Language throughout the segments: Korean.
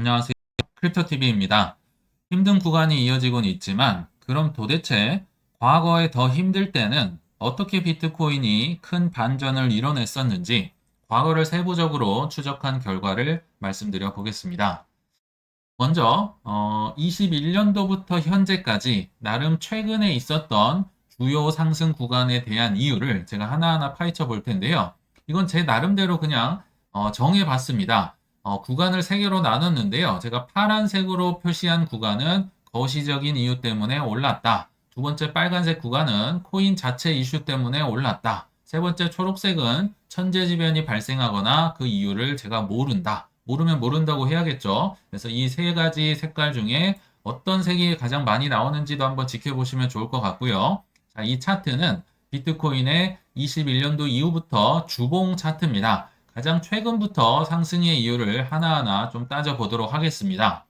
안녕하세요. 크립토TV입니다. 힘든 구간이 이어지곤 있지만, 그럼 도대체 과거에 더 힘들 때는 어떻게 비트코인이 큰 반전을 이뤄냈었는지 과거를 세부적으로 추적한 결과를 말씀드려 보겠습니다. 먼저 21년도부터 현재까지 나름 최근에 있었던 주요 상승 구간에 대한 이유를 제가 하나하나 파헤쳐 볼 텐데요. 이건 제 나름대로 그냥 정해 봤습니다. 구간을 세 개로 나눴는데요. 제가 파란색으로 표시한 구간은 거시적인 이유 때문에 올랐다. 두 번째 빨간색 구간은 코인 자체 이슈 때문에 올랐다. 세 번째 초록색은 천재지변이 발생하거나 그 이유를 제가 모른다. 모르면 모른다고 해야겠죠. 그래서 이 세 가지 색깔 중에 어떤 색이 가장 많이 나오는지도 한번 지켜보시면 좋을 것 같고요. 자, 이 차트는 비트코인의 21년도 이후부터 주봉 차트입니다. 가장 최근부터 상승의 이유를 하나하나 좀 따져보도록 하겠습니다.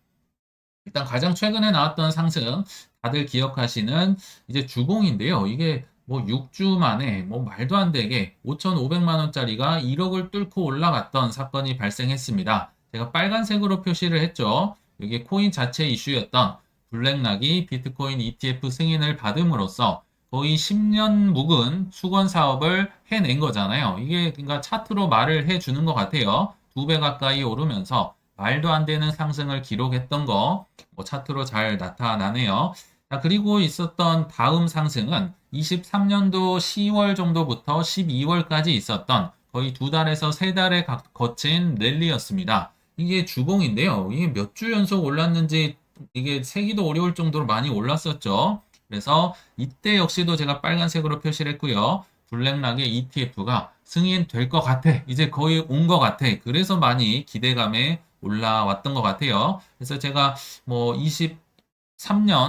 일단 가장 최근에 나왔던 상승, 다들 기억하시는 이제 주봉인데요. 이게 뭐 6주 만에 뭐 말도 안 되게 5,500만 원짜리가 1억을 뚫고 올라갔던 사건이 발생했습니다. 제가 빨간색으로 표시를 했죠. 이게 코인 자체 이슈였던 블랙락이 비트코인 ETF 승인을 받음으로써 거의 10년 묵은 수건 사업을 해낸 거잖아요. 이게 그러니까 차트로 말을 해주는 것 같아요. 2배 가까이 오르면서 말도 안 되는 상승을 기록했던 거 차트로 잘 나타나네요. 자, 그리고 있었던 다음 상승은 23년도 10월 정도부터 12월까지 있었던 거의 두 달에서 세 달에 거친 랠리였습니다. 이게 주봉인데요. 이게 몇 주 연속 올랐는지 이게 세기도 어려울 정도로 많이 올랐었죠. 그래서 이때 역시도 제가 빨간색으로 표시를 했고요. 블랙락의 ETF가 승인될 것 같아. 이제 거의 온 것 같아. 그래서 많이 기대감에 올라왔던 것 같아요. 그래서 제가 뭐 23년,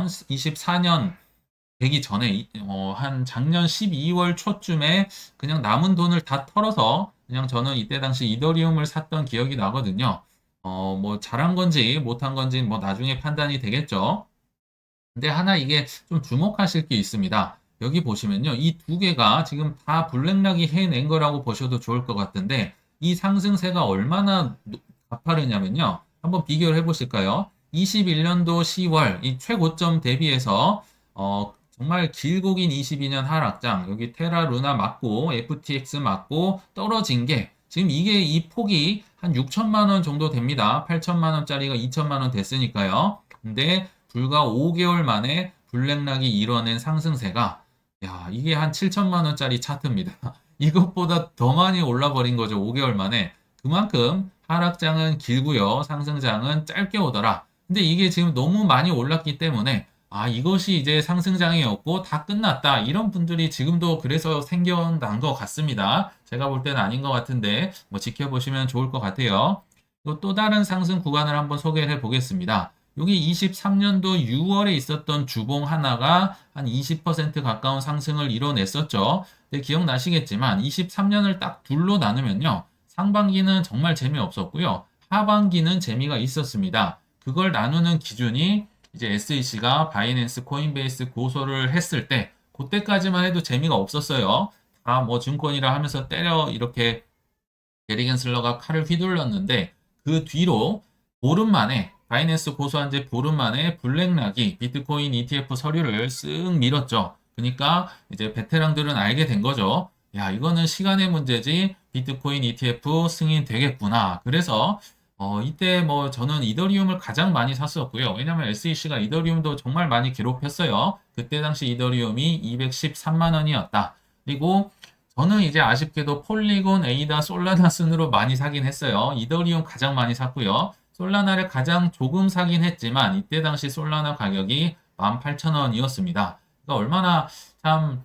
24년 되기 전에 한 작년 12월 초쯤에 그냥 남은 돈을 다 털어서 그냥 저는 이때 당시 이더리움을 샀던 기억이 나거든요. 뭐 잘한 건지 못한 건지 뭐 나중에 판단이 되겠죠. 근데 하나 이게 좀 주목하실 게 있습니다. 여기 보시면요. 이 두 개가 지금 다 블랙락이 해낸 거라고 보셔도 좋을 것 같은데 이 상승세가 얼마나 가파르냐면요. 한번 비교를 해보실까요? 21년도 10월 이 최고점 대비해서 정말 길고 긴 22년 하락장 여기 테라 루나 맞고 FTX 맞고 떨어진 게 지금 이게 이 폭이 한 6천만 원 정도 됩니다. 8천만 원짜리가 2천만 원 됐으니까요. 근데 불과 5개월 만에 블랙락이 이뤄낸 상승세가 야 이게 한 7천만 원짜리 차트입니다. 이것보다 더 많이 올라버린 거죠. 5개월 만에. 그만큼 하락장은 길고요. 상승장은 짧게 오더라. 근데 이게 지금 너무 많이 올랐기 때문에 이것이 이제 상승장이었고 다 끝났다. 이런 분들이 지금도 그래서 생겨난 것 같습니다. 제가 볼 때는 아닌 것 같은데 뭐 지켜보시면 좋을 것 같아요. 또 다른 상승 구간을 한번 소개를 해 보겠습니다. 여기 23년도 6월에 있었던 주봉 하나가 한 20% 가까운 상승을 이뤄냈었죠. 네, 기억나시겠지만 23년을 딱 둘로 나누면요. 상반기는 정말 재미없었고요. 하반기는 재미가 있었습니다. 그걸 나누는 기준이 이제 SEC가 바이낸스 코인베이스 고소를 했을 때 그때까지만 해도 재미가 없었어요. 다 뭐 증권이라 하면서 때려 이렇게 게리겐슬러가 칼을 휘둘렀는데 그 뒤로 보름 만에 바이낸스 고소한 지 보름 만에 블랙락이 비트코인 ETF 서류를 쓱 밀었죠. 그러니까 이제 베테랑들은 알게 된 거죠. 야, 이거는 시간의 문제지 비트코인 ETF 승인 되겠구나. 그래서 이때 뭐 저는 이더리움을 가장 많이 샀었고요. 왜냐면 SEC가 이더리움도 정말 많이 기록했어요. 그때 당시 이더리움이 213만 원이었다. 그리고 저는 이제 아쉽게도 폴리곤, 에이다, 솔라나 순으로 많이 사긴 했어요. 이더리움 가장 많이 샀고요. 솔라나를 가장 조금 사긴 했지만 이때 당시 솔라나 가격이 18,000원이었습니다. 그러니까 얼마나 참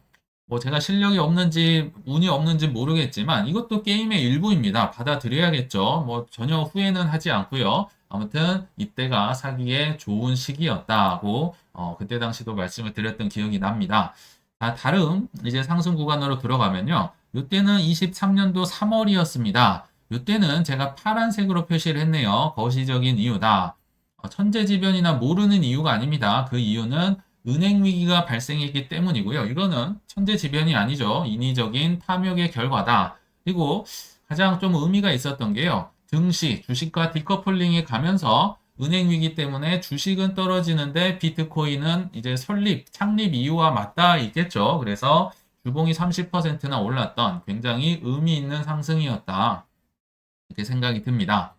뭐 제가 실력이 없는지 운이 없는지 모르겠지만 이것도 게임의 일부입니다. 받아들여야겠죠. 뭐 전혀 후회는 하지 않고요. 아무튼 이때가 사기에 좋은 시기였다고 그때 당시도 말씀을 드렸던 기억이 납니다. 다른 이제 상승 구간으로 들어가면요. 이때는 23년도 3월이었습니다. 이때는 제가 파란색으로 표시를 했네요. 거시적인 이유다. 천재지변이나 모르는 이유가 아닙니다. 그 이유는 은행 위기가 발생했기 때문이고요. 이거는 천재지변이 아니죠. 인위적인 탐욕의 결과다. 그리고 가장 좀 의미가 있었던 게요. 증시, 주식과 디커플링이 가면서 은행 위기 때문에 주식은 떨어지는데 비트코인은 이제 창립 이유와 맞닿아 있겠죠. 그래서 주봉이 30%나 올랐던 굉장히 의미 있는 상승이었다. 이렇게 생각이 듭니다.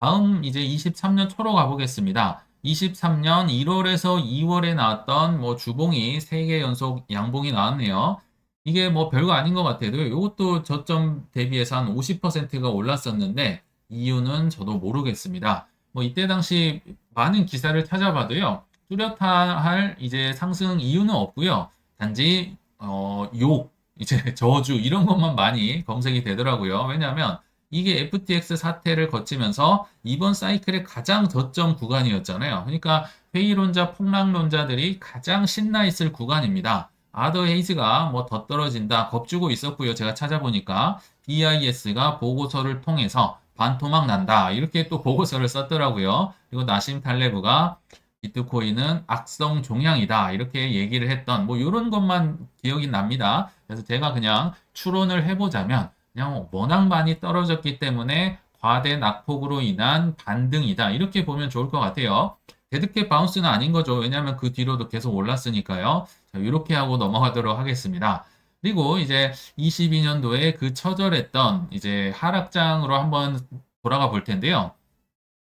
다음 이제 23년 초로 가보겠습니다. 23년 1월에서 2월에 나왔던 뭐 주봉이 3개 연속 양봉이 나왔네요. 이게 뭐 별거 아닌 것 같아요. 이것도 저점 대비해서 한 50%가 올랐었는데 이유는 저도 모르겠습니다. 뭐 이때 당시 많은 기사를 찾아봐도요. 뚜렷할 이제 상승 이유는 없고요. 단지 이제 저주 이런 것만 많이 검색이 되더라고요. 왜냐하면 이게 FTX 사태를 거치면서 이번 사이클의 가장 저점 구간이었잖아요. 그러니까 회의론자, 폭락론자들이 가장 신나 있을 구간입니다. 아더 헤이즈가 뭐 더 떨어진다 겁주고 있었고요. 제가 찾아보니까 BIS가 보고서를 통해서 반토막 난다 이렇게 또 보고서를 썼더라고요. 그리고 나심 탈레브가 비트코인은 악성 종양이다 이렇게 얘기를 했던 뭐 이런 것만 기억이 납니다. 그래서 제가 그냥 추론을 해보자면 그냥 워낙 많이 떨어졌기 때문에 과대 낙폭으로 인한 반등이다. 이렇게 보면 좋을 것 같아요. 데드캣 바운스는 아닌 거죠. 왜냐하면 그 뒤로도 계속 올랐으니까요. 자, 이렇게 하고 넘어가도록 하겠습니다. 그리고 이제 22년도에 그 처절했던 이제 하락장으로 한번 돌아가 볼 텐데요.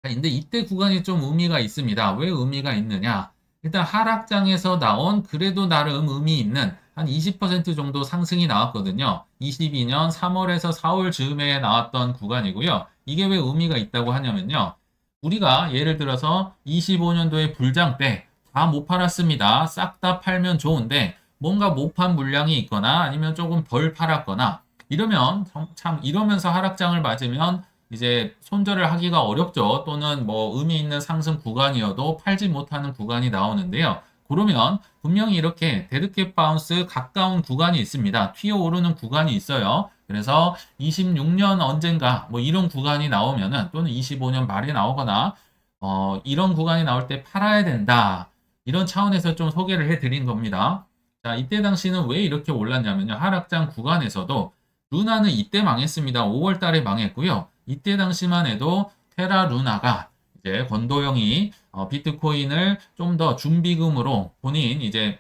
근데 이때 구간이 좀 의미가 있습니다. 왜 의미가 있느냐? 일단 하락장에서 나온 그래도 나름 의미 있는 한 20% 정도 상승이 나왔거든요. 22년 3월에서 4월 즈음에 나왔던 구간이고요. 이게 왜 의미가 있다고 하냐면요. 우리가 예를 들어서 25년도에 불장 때 다 못 팔았습니다. 싹 다 팔면 좋은데 뭔가 못 판 물량이 있거나 아니면 조금 덜 팔았거나 이러면 참 이러면서 하락장을 맞으면 이제 손절을 하기가 어렵죠. 또는 뭐 의미 있는 상승 구간이어도 팔지 못하는 구간이 나오는데요. 그러면 분명히 이렇게 데드캣 바운스 가까운 구간이 있습니다. 튀어오르는 구간이 있어요. 그래서 26년 언젠가 뭐 이런 구간이 나오면은 또는 25년 말에 나오거나 이런 구간이 나올 때 팔아야 된다. 이런 차원에서 좀 소개를 해드린 겁니다. 자, 이때 당시는 왜 이렇게 올랐냐면요. 하락장 구간에서도 루나는 이때 망했습니다. 5월 달에 망했고요. 이때 당시만 해도 테라 루나가 이제 권도영이 비트코인을 좀 더 준비금으로 본인 이제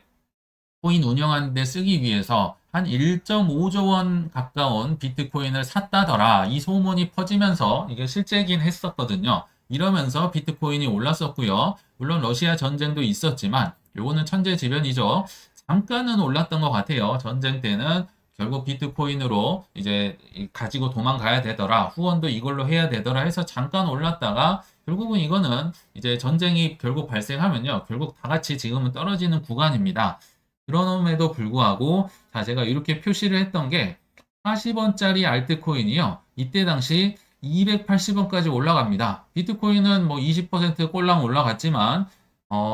코인 운영하는 데 쓰기 위해서 한 1.5조 원 가까운 비트코인을 샀다더라. 이 소문이 퍼지면서 이게 실제긴 했었거든요. 이러면서 비트코인이 올랐었고요. 물론 러시아 전쟁도 있었지만 요거는 천재지변이죠. 잠깐은 올랐던 것 같아요. 전쟁 때는 결국 비트코인으로 이제 가지고 도망가야 되더라. 후원도 이걸로 해야 되더라 해서 잠깐 올랐다가 결국은 이거는 이제 전쟁이 결국 발생하면요. 결국 다 같이 지금은 떨어지는 구간입니다. 그럼에도 불구하고 자 제가 이렇게 표시를 했던 게 40원짜리 알트코인이요. 이때 당시 280원까지 올라갑니다. 비트코인은 뭐 20% 꼴랑 올라갔지만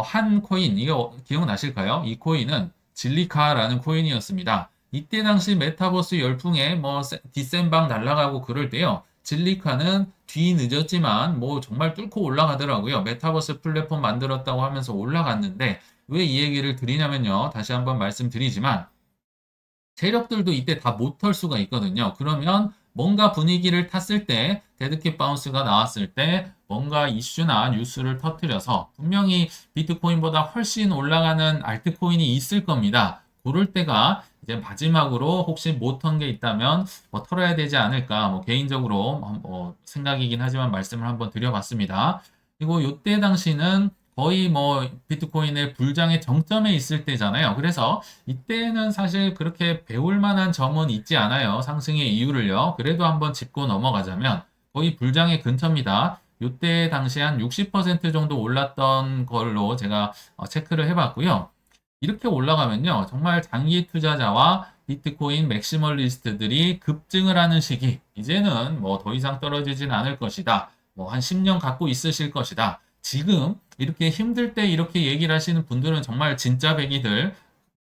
한 코인 이게 기억나실까요? 이 코인은 진리카라는 코인이었습니다. 이때 당시 메타버스 열풍에 뭐 디센방 날아가고 그럴 때요. 진리카는 뒤늦었지만 뭐 정말 뚫고 올라가더라고요. 메타버스 플랫폼 만들었다고 하면서 올라갔는데 왜 이 얘기를 드리냐면요. 다시 한번 말씀드리지만 세력들도 이때 다 못 털 수가 있거든요. 그러면 뭔가 분위기를 탔을 때 데드캣 바운스가 나왔을 때 뭔가 이슈나 뉴스를 터뜨려서 분명히 비트코인보다 훨씬 올라가는 알트코인이 있을 겁니다. 그럴 때가 이제 마지막으로 혹시 못 턴 게 있다면 뭐 털어야 되지 않을까 뭐 개인적으로 생각이긴 하지만 말씀을 한번 드려봤습니다. 그리고 이때 당시는 거의 뭐 비트코인의 불장의 정점에 있을 때잖아요. 그래서 이때는 사실 그렇게 배울 만한 점은 있지 않아요. 상승의 이유를요. 그래도 한번 짚고 넘어가자면 거의 불장의 근처입니다. 이때 당시 한 60% 정도 올랐던 걸로 제가 체크를 해봤고요. 이렇게 올라가면요. 정말 장기 투자자와 비트코인 맥시멀리스트들이 급증을 하는 시기. 이제는 뭐 더 이상 떨어지진 않을 것이다. 뭐 한 10년 갖고 있으실 것이다. 지금 이렇게 힘들 때 이렇게 얘기를 하시는 분들은 정말 진짜 백이들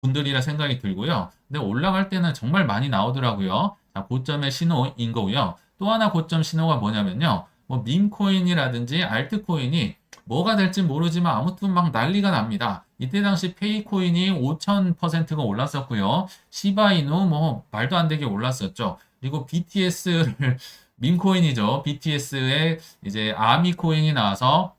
분들이라 생각이 들고요. 근데 올라갈 때는 정말 많이 나오더라고요. 자, 고점의 신호인 거고요. 또 하나 고점 신호가 뭐냐면요. 뭐 밈코인이라든지 알트코인이 뭐가 될지 모르지만 아무튼 막 난리가 납니다. 이때 당시 페이코인이 5000%가 올랐었고요. 시바이누 뭐 말도 안 되게 올랐었죠. 그리고 BTS를 밈코인이죠. BTS의 이제 아미 코인이 나와서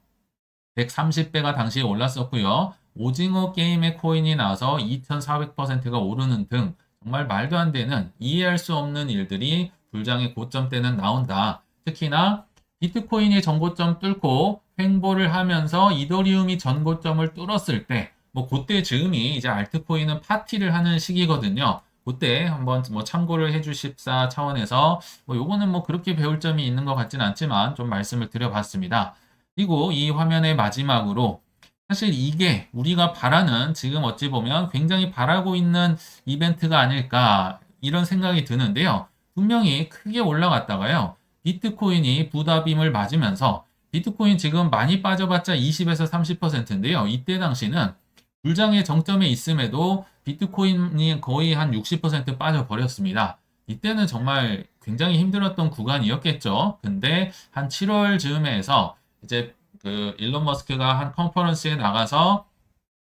130배가 당시에 올랐었고요. 오징어 게임의 코인이 나와서 2400%가 오르는 등 정말 말도 안 되는 이해할 수 없는 일들이 불장의 고점 때는 나온다. 특히나 비트코인이 전고점 뚫고 횡보를 하면서 이더리움이 전고점을 뚫었을 때, 뭐 그때 즈음이 이제 알트코인은 파티를 하는 시기거든요. 그때 한번 뭐 참고를 해주십사 차원에서 뭐 요거는 뭐 그렇게 배울 점이 있는 것 같진 않지만 좀 말씀을 드려봤습니다. 그리고 이 화면의 마지막으로 사실 이게 우리가 바라는 지금 어찌 보면 굉장히 바라고 있는 이벤트가 아닐까 이런 생각이 드는데요. 분명히 크게 올라갔다가요. 비트코인이 부다빔을 맞으면서 비트코인 지금 많이 빠져봤자 20에서 30%인데요. 이때 당시는 불장의 정점에 있음에도 비트코인이 거의 한 60% 빠져버렸습니다. 이때는 정말 굉장히 힘들었던 구간이었겠죠. 근데 한 7월 즈음에 해서 이제 그 일론 머스크가 한 컨퍼런스에 나가서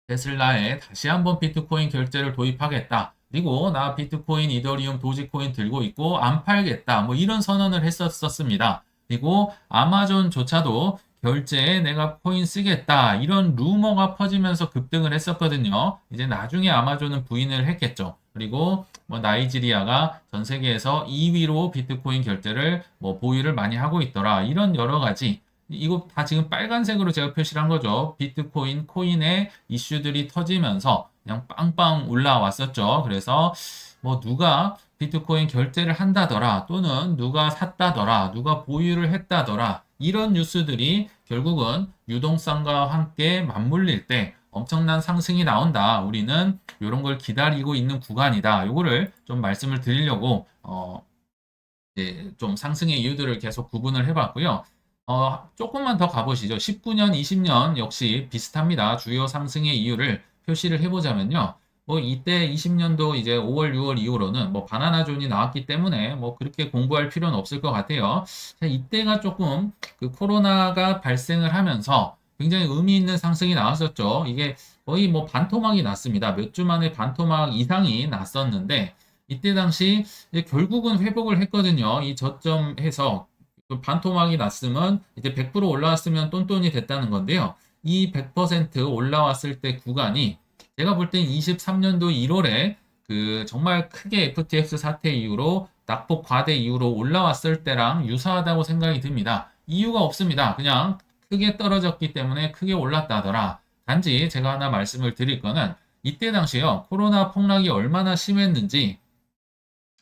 테슬라에 다시 한번 비트코인 결제를 도입하겠다. 그리고 나 비트코인, 이더리움, 도지코인 들고 있고 안 팔겠다. 뭐 이런 선언을 했었습니다. 그리고 아마존조차도 결제에 내가 코인 쓰겠다. 이런 루머가 퍼지면서 급등을 했었거든요. 이제 나중에 아마존은 부인을 했겠죠. 그리고 뭐 나이지리아가 전 세계에서 2위로 비트코인 결제를 뭐 보유를 많이 하고 있더라. 이런 여러 가지 이거 다 지금 빨간색으로 제가 표시를 한 거죠. 비트코인, 코인의 이슈들이 터지면서 그냥 빵빵 올라왔었죠. 그래서 뭐 누가 비트코인 결제를 한다더라, 또는 누가 샀다더라, 누가 보유를 했다더라, 이런 뉴스들이 결국은 유동성과 함께 맞물릴 때 엄청난 상승이 나온다. 우리는 이런 걸 기다리고 있는 구간이다. 요거를 좀 말씀을 드리려고 이제 좀 상승의 이유들을 계속 구분을 해봤고요. 조금만 더 가보시죠. 19년, 20년 역시 비슷합니다. 주요 상승의 이유를 표시를 해보자면요. 뭐 이때 20년도 이제 5월, 6월 이후로는 뭐 바나나 존이 나왔기 때문에 뭐 그렇게 공부할 필요는 없을 것 같아요. 자, 이때가 조금 그 코로나가 발생을 하면서 굉장히 의미 있는 상승이 나왔었죠. 이게 거의 뭐 반토막이 났습니다. 몇 주 만에 반토막 이상이 났었는데 이때 당시 결국은 회복을 했거든요. 이 저점에서 반토막이 났으면 이제 100% 올라왔으면 똔똔이 됐다는 건데요. 이 100% 올라왔을 때 구간이 제가 볼 땐 23년도 1월에 그 정말 크게 FTX 사태 이후로 낙폭 과대 이후로 올라왔을 때랑 유사하다고 생각이 듭니다. 이유가 없습니다. 그냥 크게 떨어졌기 때문에 크게 올랐다더라. 단지 제가 하나 말씀을 드릴 거는 이때 당시요. 코로나 폭락이 얼마나 심했는지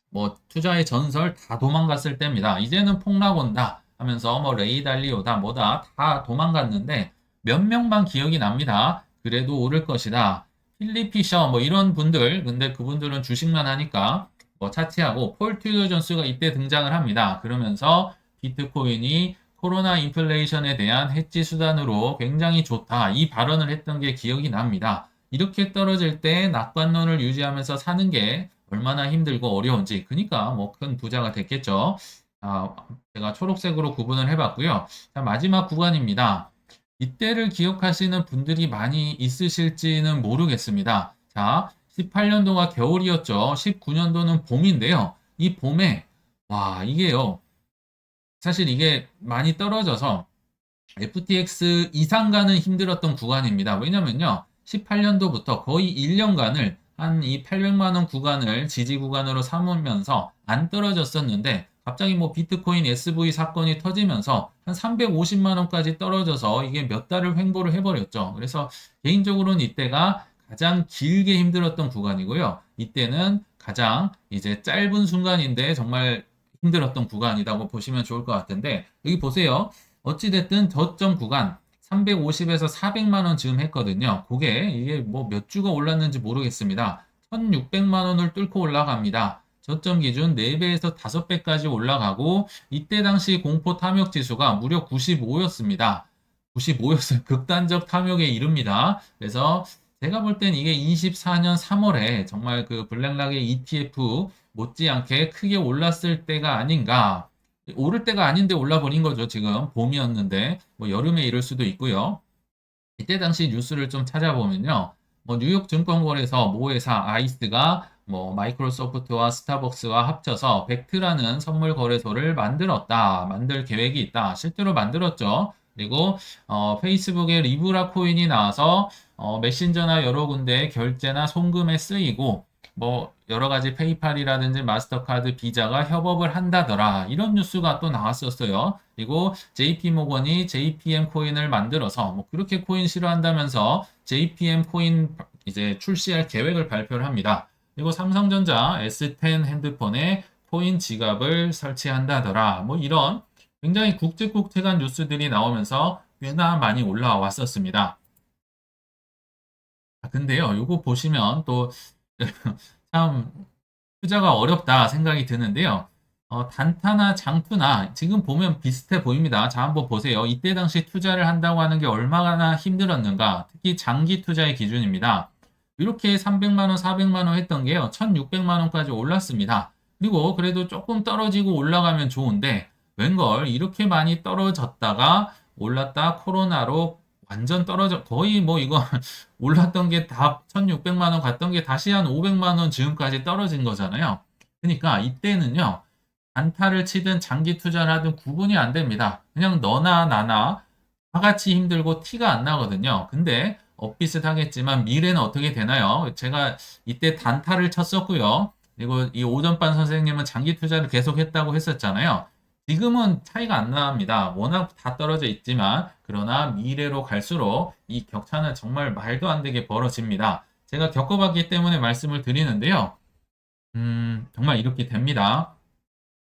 뭐 투자의 전설 다 도망갔을 때입니다. 이제는 폭락 온다 하면서 뭐 레이 달리오다 뭐다 다 도망갔는데 몇 명만 기억이 납니다. 그래도 오를 것이다. 필립 피셔 뭐 이런 분들 근데 그분들은 주식만 하니까 뭐 차치하고 폴 튜더 존스가 이때 등장을 합니다. 그러면서 비트코인이 코로나 인플레이션에 대한 해지 수단으로 굉장히 좋다. 이 발언을 했던 게 기억이 납니다. 이렇게 떨어질 때 낙관론을 유지하면서 사는 게 얼마나 힘들고 어려운지. 그러니까 뭐 큰 부자가 됐겠죠. 아, 제가 초록색으로 구분을 해봤고요. 자, 마지막 구간입니다. 이때를 기억하시는 분들이 많이 있으실지는 모르겠습니다. 자, 18년도가 겨울이었죠. 19년도는 봄인데요. 이 봄에 와, 이게요. 사실 이게 많이 떨어져서 FTX 이상 가는 힘들었던 구간입니다. 왜냐면요. 18년도부터 거의 1년간을 한 이 800만 원 구간을 지지 구간으로 삼으면서 안 떨어졌었는데 갑자기 뭐 비트코인 SV 사건이 터지면서 한 350만 원까지 떨어져서 이게 몇 달을 횡보를 해버렸죠. 그래서 개인적으로는 이때가 가장 길게 힘들었던 구간이고요. 이때는 가장 이제 짧은 순간인데 정말 힘들었던 구간이라고 보시면 좋을 것 같은데 여기 보세요. 어찌됐든 저점 구간 350에서 400만 원 즈음 했거든요. 그게 이게 뭐 몇 주가 올랐는지 모르겠습니다. 1600만 원을 뚫고 올라갑니다. 저점 기준 4배에서 5배까지 올라가고 이때 당시 공포 탐욕 지수가 무려 95였습니다. 95였어요. 극단적 탐욕에 이릅니다. 그래서 제가 볼 땐 이게 24년 3월에 정말 그 블랙락의 ETF 못지않게 크게 올랐을 때가 아닌가. 오를 때가 아닌데 올라버린 거죠. 지금 봄이었는데 뭐 여름에 이럴 수도 있고요. 이때 당시 뉴스를 좀 찾아보면요. 뭐 뉴욕 증권거래소 모 회사 아이스가 뭐 마이크로소프트와 스타벅스와 합쳐서 벡트라는 선물 거래소를 만들었다. 만들 계획이 있다. 실제로 만들었죠. 그리고 페이스북에 리브라 코인이 나와서 메신저나 여러 군데 결제나 송금에 쓰이고 뭐 여러 가지 페이팔이라든지 마스터카드, 비자가 협업을 한다더라. 이런 뉴스가 또 나왔었어요. 그리고 JP 모건이 JPM 코인을 만들어서 뭐 그렇게 코인 싫어한다면서 JPM 코인 이제 출시할 계획을 발표를 합니다. 그리고 삼성전자 S10 핸드폰에 코인 지갑을 설치한다더라. 뭐 이런 굉장히 굵직굵직한 뉴스들이 나오면서 꽤나 많이 올라왔었습니다. 근데요, 요거 보시면 또 참 투자가 어렵다 생각이 드는데요. 단타나 장투나 지금 보면 비슷해 보입니다. 자, 한번 보세요. 이때 당시 투자를 한다고 하는 게 얼마나 힘들었는가. 특히 장기 투자의 기준입니다. 이렇게 300만 원, 400만 원 했던 게요. 1,600만 원까지 올랐습니다. 그리고 그래도 조금 떨어지고 올라가면 좋은데 웬걸 이렇게 많이 떨어졌다가 올랐다 코로나로 완전 떨어져 거의 뭐 이거 올랐던 게 다 1,600만 원 갔던 게 다시 한 500만 원 지금까지 떨어진 거잖아요. 그러니까 이때는요. 단타를 치든 장기 투자를 하든 구분이 안 됩니다. 그냥 너나 나나 다 같이 힘들고 티가 안 나거든요. 근데 엇비슷하겠지만 미래는 어떻게 되나요? 제가 이때 단타를 쳤었고요. 그리고 이 오전반 선생님은 장기 투자를 계속했다고 했었잖아요. 지금은 차이가 안 납니다. 워낙 다 떨어져 있지만 그러나 미래로 갈수록 이 격차는 정말 말도 안 되게 벌어집니다. 제가 겪어봤기 때문에 말씀을 드리는데요. 정말 이렇게 됩니다.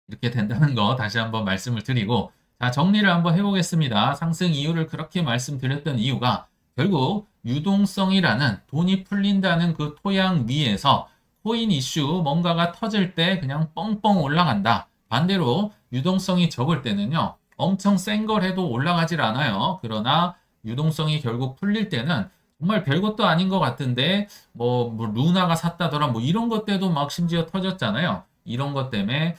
이렇게 된다는 거 다시 한번 말씀을 드리고 자, 정리를 한번 해보겠습니다. 상승 이유를 그렇게 말씀드렸던 이유가 결국 유동성이라는 돈이 풀린다는 그 토양 위에서 코인 이슈 뭔가가 터질 때 그냥 뻥뻥 올라간다. 반대로 유동성이 적을 때는요. 엄청 센 걸 해도 올라가질 않아요. 그러나 유동성이 결국 풀릴 때는 정말 별것도 아닌 것 같은데 뭐 루나가 샀다더라 뭐 이런 것 때도 막 심지어 터졌잖아요. 이런 것 때문에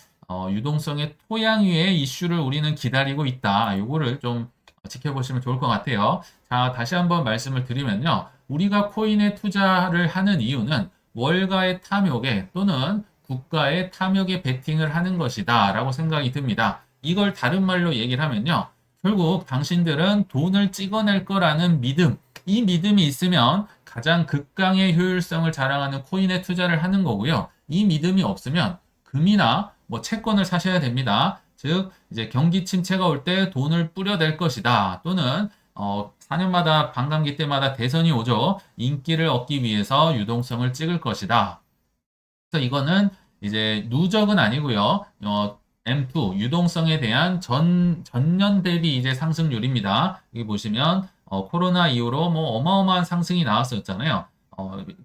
유동성의 토양 위에 이슈를 우리는 기다리고 있다. 요거를 좀 지켜보시면 좋을 것 같아요. 자, 다시 한번 말씀을 드리면요. 우리가 코인에 투자를 하는 이유는 월가의 탐욕에 또는 국가의 탐욕에 베팅을 하는 것이다. 라고 생각이 듭니다. 이걸 다른 말로 얘기를 하면요. 결국 당신들은 돈을 찍어낼 거라는 믿음, 이 믿음이 있으면 가장 극강의 효율성을 자랑하는 코인에 투자를 하는 거고요. 이 믿음이 없으면 금이나 뭐 채권을 사셔야 됩니다. 즉 이제 경기 침체가 올 때 돈을 뿌려댈 것이다. 또는 4년마다 반감기 때마다 대선이 오죠. 인기를 얻기 위해서 유동성을 찍을 것이다. 그래서 이거는 이제 누적은 아니고요. M2 유동성에 대한 전년 대비 이제 상승률입니다. 여기 보시면 코로나 이후로 뭐 어마어마한 상승이 나왔었잖아요.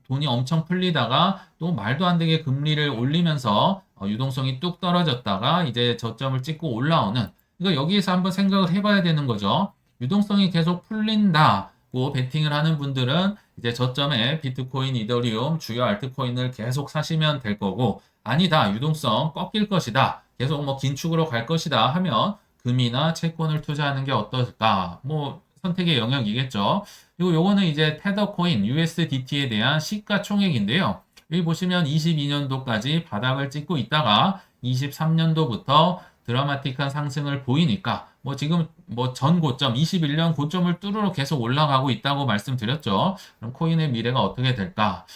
돈이 엄청 풀리다가 또 말도 안 되게 금리를 올리면서 유동성이 뚝 떨어졌다가 이제 저점을 찍고 올라오는 이거 여기에서 한번 생각을 해봐야 되는 거죠. 유동성이 계속 풀린다고 베팅을 하는 분들은 이제 저점에 비트코인, 이더리움, 주요 알트코인을 계속 사시면 될 거고 아니다. 유동성 꺾일 것이다. 계속 뭐 긴축으로 갈 것이다 하면 금이나 채권을 투자하는 게 어떨까? 뭐 선택의 영역이겠죠. 그리고 요거는 이제 테더코인 USDT에 대한 시가총액인데요. 여기 보시면 22년도까지 바닥을 찍고 있다가 23년도부터 드라마틱한 상승을 보이니까 뭐 지금 뭐 전 고점 21년 고점을 뚫으러 계속 올라가고 있다고 말씀드렸죠. 그럼 코인의 미래가 어떻게 될까?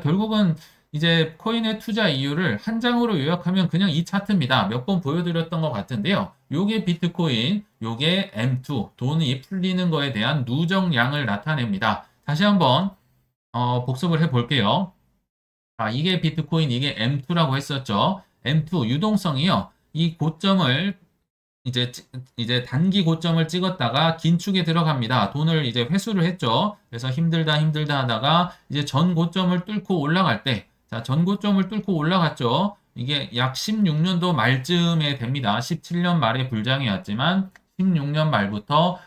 결국은 이제 코인의 투자 이유를 한 장으로 요약하면 그냥 이 차트입니다. 몇 번 보여드렸던 것 같은데요. 요게 비트코인, 요게 M2, 돈이 풀리는 거에 대한 누적량을 나타냅니다. 다시 한번 복습을 해볼게요. 이게 비트코인, 이게 M2라고 했었죠. M2 유동성이요. 이 고점을 이제 단기 고점을 찍었다가 긴축에 들어갑니다. 돈을 이제 회수를 했죠. 그래서 힘들다 하다가 이제 전 고점을 뚫고 올라갈 때, 자, 전 고점을 뚫고 올라갔죠. 이게 약 16년도 말쯤에 됩니다. 17년 말에 불장이 왔지만 16년 말부터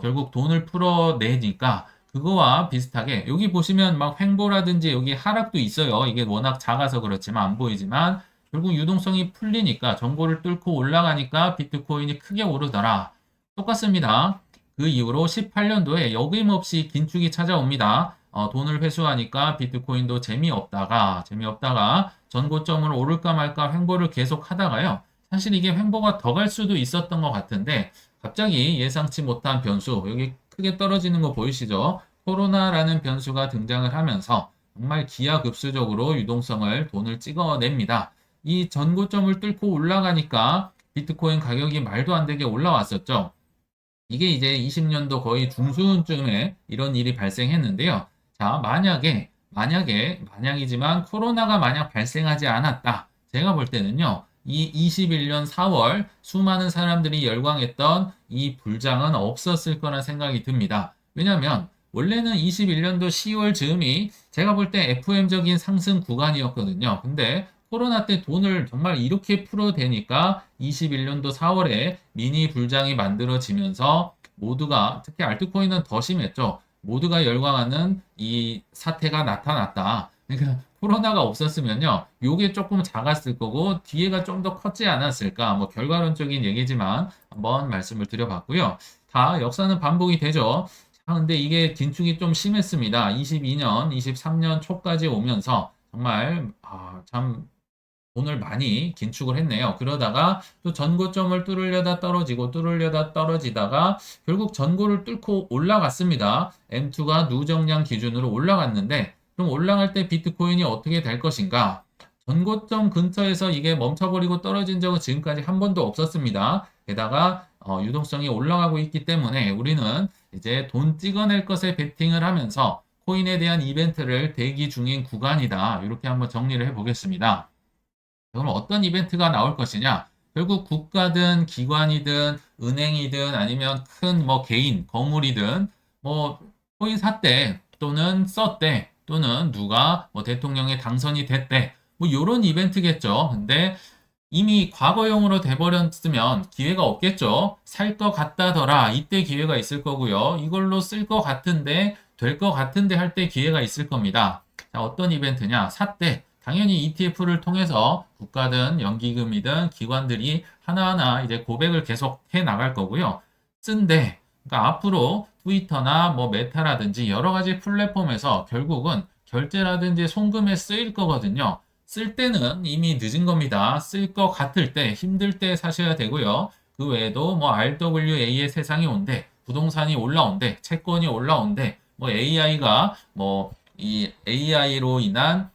결국 돈을 풀어내니까 그거와 비슷하게 여기 보시면 막 횡보라든지 여기 하락도 있어요. 이게 워낙 작아서 그렇지만 안 보이지만 결국 유동성이 풀리니까 정보를 뚫고 올라가니까 비트코인이 크게 오르더라. 똑같습니다. 그 이후로 18년도에 여김없이 긴축이 찾아옵니다. 돈을 회수하니까 비트코인도 재미없다가 전고점을 오를까 말까 횡보를 계속 하다가요. 사실 이게 횡보가 더 갈 수도 있었던 것 같은데 갑자기 예상치 못한 변수, 여기 크게 떨어지는 거 보이시죠? 코로나라는 변수가 등장을 하면서 정말 기하급수적으로 유동성을 돈을 찍어냅니다. 이 전고점을 뚫고 올라가니까 비트코인 가격이 말도 안 되게 올라왔었죠. 이게 이제 20년도 거의 중순쯤에 이런 일이 발생했는데요. 자, 만약이지만 코로나가 만약 발생하지 않았다. 제가 볼 때는요, 이 21년 4월 수많은 사람들이 열광했던 이 불장은 없었을 거란 생각이 듭니다. 왜냐면, 원래는 21년도 10월 즈음이 제가 볼 때 FOM적인 상승 구간이었거든요. 근데 코로나 때 돈을 정말 이렇게 풀어대니까 21년도 4월에 미니 불장이 만들어지면서 모두가, 특히 알트코인은 더 심했죠. 모두가 열광하는 이 사태가 나타났다. 그러니까 코로나가 없었으면요, 요게 조금 작았을 거고 뒤에가 좀 더 컸지 않았을까. 뭐 결과론적인 얘기지만 한번 말씀을 드려봤고요. 다 역사는 반복이 되죠. 근데 이게 긴축이 좀 심했습니다. 22년, 23년 초까지 오면서 정말 참 돈을 많이 긴축을 했네요. 그러다가 또 전고점을 뚫으려다 떨어지고 뚫으려다 떨어지다가 결국 전고를 뚫고 올라갔습니다. M2가 누정량 기준으로 올라갔는데 그럼 올라갈 때 비트코인이 어떻게 될 것인가? 전고점 근처에서 이게 멈춰버리고 떨어진 적은 지금까지 한 번도 없었습니다. 게다가 유동성이 올라가고 있기 때문에 우리는 이제 돈 찍어낼 것에 베팅을 하면서 코인에 대한 이벤트를 대기 중인 구간이다. 이렇게 한번 정리를 해보겠습니다. 그럼 어떤 이벤트가 나올 것이냐? 결국 국가든 기관이든 은행이든 아니면 큰 뭐 개인, 건물이든 뭐 코인 샀대 또는 썼대 또는 누가 뭐 대통령에 당선이 됐대 뭐 이런 이벤트겠죠. 근데 이미 과거형으로 돼버렸으면 기회가 없겠죠. 살 것 같다더라. 이때 기회가 있을 거고요. 이걸로 쓸 것 같은데, 될 것 같은데 할 때 기회가 있을 겁니다. 자, 어떤 이벤트냐? 샀대. 당연히 ETF를 통해서 국가든 연기금이든 기관들이 하나하나 이제 고백을 계속 해 나갈 거고요. 쓴데, 그러니까 앞으로 트위터나 뭐 메타라든지 여러 가지 플랫폼에서 결국은 결제라든지 송금에 쓰일 거거든요. 쓸 때는 이미 늦은 겁니다. 쓸 것 같을 때, 힘들 때 사셔야 되고요. 그 외에도 뭐 RWA의 세상이 온대, 부동산이 올라온대, 채권이 올라온대, 뭐 AI가 뭐 이 AI로 인한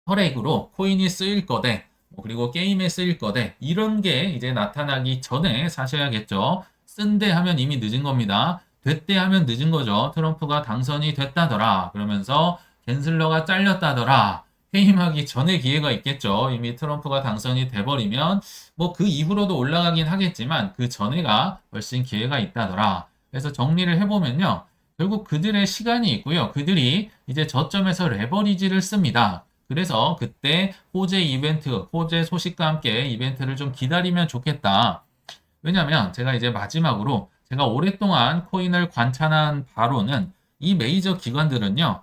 혈액으로 코인이 쓰일 거대, 뭐 그리고 게임에 쓰일 거대, 이런 게 이제 나타나기 전에 사셔야겠죠. 쓴대 하면 이미 늦은 겁니다. 됐대 하면 늦은 거죠. 트럼프가 당선이 됐다더라. 그러면서 겐슬러가 잘렸다더라. 해임하기 전에 기회가 있겠죠. 이미 트럼프가 당선이 돼버리면 뭐 그 이후로도 올라가긴 하겠지만 그 전에가 훨씬 기회가 있다더라. 그래서 정리를 해보면요. 결국 그들의 시간이 있고요. 그들이 이제 저점에서 레버리지를 씁니다. 그래서 그때 호재 이벤트, 호재 소식과 함께 이벤트를 좀 기다리면 좋겠다. 왜냐면 제가 이제 마지막으로 제가 오랫동안 코인을 관찰한 바로는 이 메이저 기관들은요,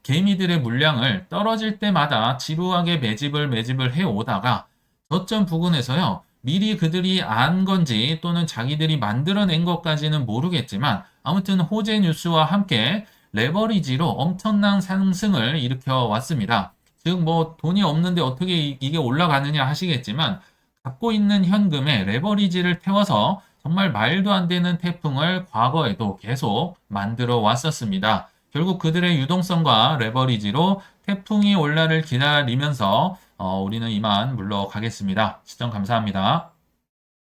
개미들의 물량을 떨어질 때마다 지루하게 매집을 해오다가 저점 부근에서요, 미리 그들이 안 건지 또는 자기들이 만들어낸 것까지는 모르겠지만 아무튼 호재 뉴스와 함께 레버리지로 엄청난 상승을 일으켜 왔습니다. 즉, 뭐 돈이 없는데 어떻게 이게 올라가느냐 하시겠지만 갖고 있는 현금에 레버리지를 태워서 정말 말도 안 되는 태풍을 과거에도 계속 만들어 왔었습니다. 결국 그들의 유동성과 레버리지로 태풍이 올라를 기다리면서 우리는 이만 물러가겠습니다. 시청 감사합니다.